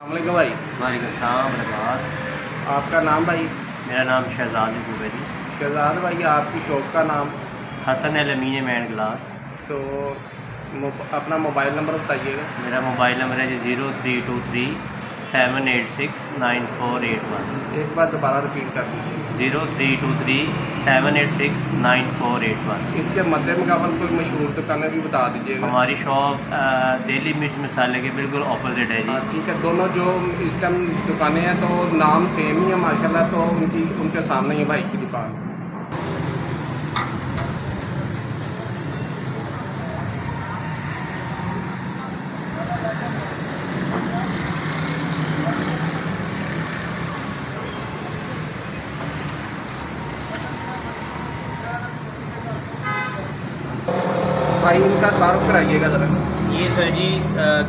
अस्सलामुअलैकुम भाई। वालेकुम सलाम। आपका नाम भाई? मेरा नाम शहजाद है जी। शहजाद भाई, आपकी शॉप का नाम? Hasan aluminium and glass. तो अपना मोबाइल नंबर बताइएगा। मेरा मोबाइल नंबर है जी 0323-786-9481। एक बार दोबारा रिपीट कर दीजिए। 0323-786-9481। इसके मद्दे मुकाबल कोई मशहूर दुकानें भी बता दीजिएगा। हमारी शॉप दिल्ली मिर्च मसाले के बिल्कुल अपोजिट है जी। ठीक है, दोनों जो इस टाइम दुकानें हैं तो नाम सेम ही है माशाल्लाह, तो उनके सामने ही भाई की दुकान। भाई इनका तारुफ कराइएगा ज़रा। ये सर जी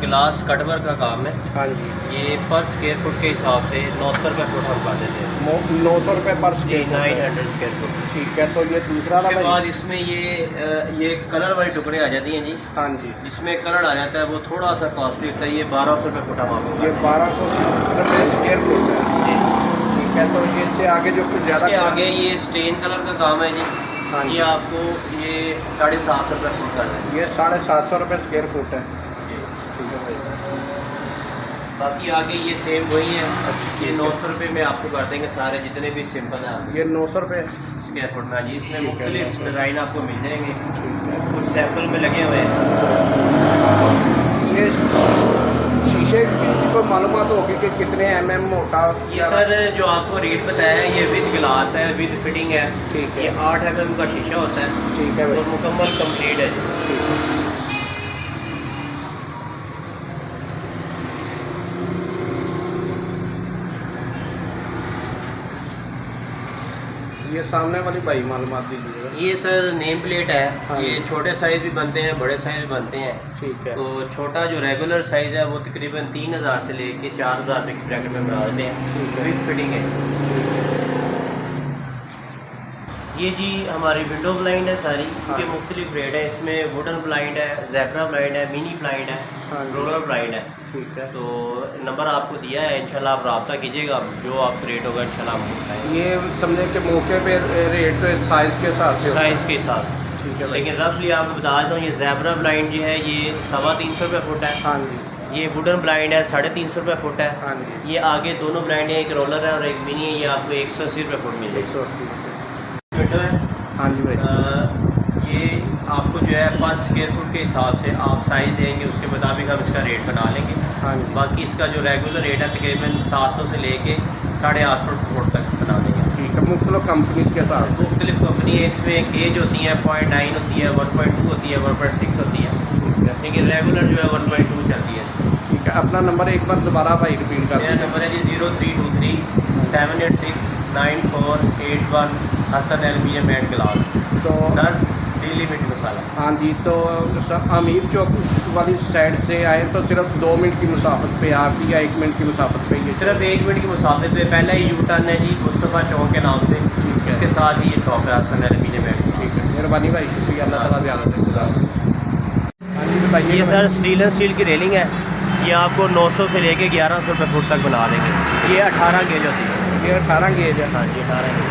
ग्लास कटवर का काम है। हाँ जी। ये पर स्क्वायर फुट के हिसाब से 900 रुपये फुट हम कर देते हैं। 900 रुपये पर स्क्वायर फुट। 900 square foot. ठीक है, तो ये दूसरा उसके भाई। बाद इसमें ये कलर वाली टुकड़े आ जाती हैं जी। हाँ जी। इसमें कलर आ जाता है, वो थोड़ा सा कॉस्टली होता है। ये 1200 रुपये फुट हम आपको। ये 1200 रुपये स्क्वायर फुट है जी। ठीक है, तो ये इससे आगे जो कुछ ज़्यादा आगे ये स्टेन कलर का काम है जी। हाँ जी। ये आपको ये 750 रुपये फुट कर दें। ये 750 रुपये स्क्वायर फुट है। ठीक है भाई। बाकी आगे ये सेम वही है। ये 900 रुपये में आपको कर देंगे सारे जितने भी सिंपल हैं। ये 900 रुपये स्क्वायर फुट में जी। इसमें ठीक है, मुख्तलिफ डिज़ाइन आपको मिल जाएंगे। ठीक है। कुछ सैम्पल में लगे हुए हैं। ये शीशे की कोई मालूमात होगी कि कितने mm मोटा? ये सर जो आपको रेट बताया है, ये विद ग्लास है, विद फिटिंग है। ठीक है। ये 8 mm का शीशा होता है। ठीक है और भाई। मुकम्मल कंप्लीट है। ठीक है। ये सामने वाली भाई मालूमात दीजिएगा। ये सर नेम प्लेट है। हाँ। ये छोटे साइज़ भी बनते हैं, बड़े साइज़ भी बनते हैं। ठीक है। तो छोटा जो रेगुलर साइज़ है वो तकरीबन 3000 से लेके 4000 रुपये की ब्रैकेट में बना देते हैं। ठीक है। विद फिटिंग है। ये जी हमारी विंडो ब्लाइंड है सारी। हाँ। इनके मुख्तलिफ रेट है। इसमें वुडन ब्लाइंड है, ज़ेब्रा ब्लाइंड है, मिनी ब्लाइंड है, हाँ। रोलर ब्लाइंड है। ठीक है। तो नंबर आपको दिया है, इंशाल्लाह आप रब्ता कीजिएगा। जो आपका रेट होगा इंशाल्लाह आपको बताएंगे। ये समझे कि मौके पे रेट तो साइज़ के हिसाब से होगा। साइज़ के साथ। ठीक है भाई। लेकिन रफली आपको बता देता हूँ, ये ज़ेब्रा ब्लाइंड जो है ये 350 रुपये फुट है। हाँ जी। ये वुडन ब्लाइंड है 350 रुपये फुट है। हाँ जी। ये आगे दोनों ब्लाइंड है, एक रोलर है और एक मिनी है। ये आपको 180 रुपये फुट मिल जाएगी। 180 रुपये। विंडो है। हाँ जी भाई। ये आपको जो है पर स्क्वायर फुट के हिसाब से आप साइज़ देंगे, उसके मुताबिक हम इसका रेट बना लेंगे। हाँ जी। बाकी इसका जो रेगुलर रेट है तकरीबन 700 से लेके 850 फुट तक बना देंगे। ठीक है, मुख्तलिफ कंपनीज के साथ। मुख्तलिफ कंपनी है। इसमें गेज होती है 0.9 होती है, 1.2 होती है, 1.6 होती है। ठीक है। लेकिन रेगुलर जो है 1.2 चलती है। ठीक है, अपना नंबर एक बार दोबारा भाई रिपीट कर मेरा दीजिए। नंबर है जी 0323-786-9481। हसन एल्यूमिनियम एंड ग्लास तो 10 दिल्ली मिर्च मसाला। हाँ जी, तो अमीर चौक वाली साइड से आए तो सिर्फ 2 मिनट की मुसाफत पे आपकी, या 1 मिनट की मुसाफत पे? ये सिर्फ 1 मिनट की मुसाफिर पे पहला ही यू टर्न है जी, मुस्तफ़ा चौक के नाम से। ठीक है। इसके साथ ही ये शॉप है हसन एल्यूमिनियम एंड। ठीक है, मेहरबानी भाई, शुक्रिया। अल्लाह ताला ज़्यादा दे। हाँ जी बताइए। ये सर स्टील एंड स्टील की रेलिंग है। ये आपको 900 से लेके 1100 रुपये फुट तक बना देंगे। ये 18 गेज होती है। ये 18 गेज है। हाँ जी 18 गेज।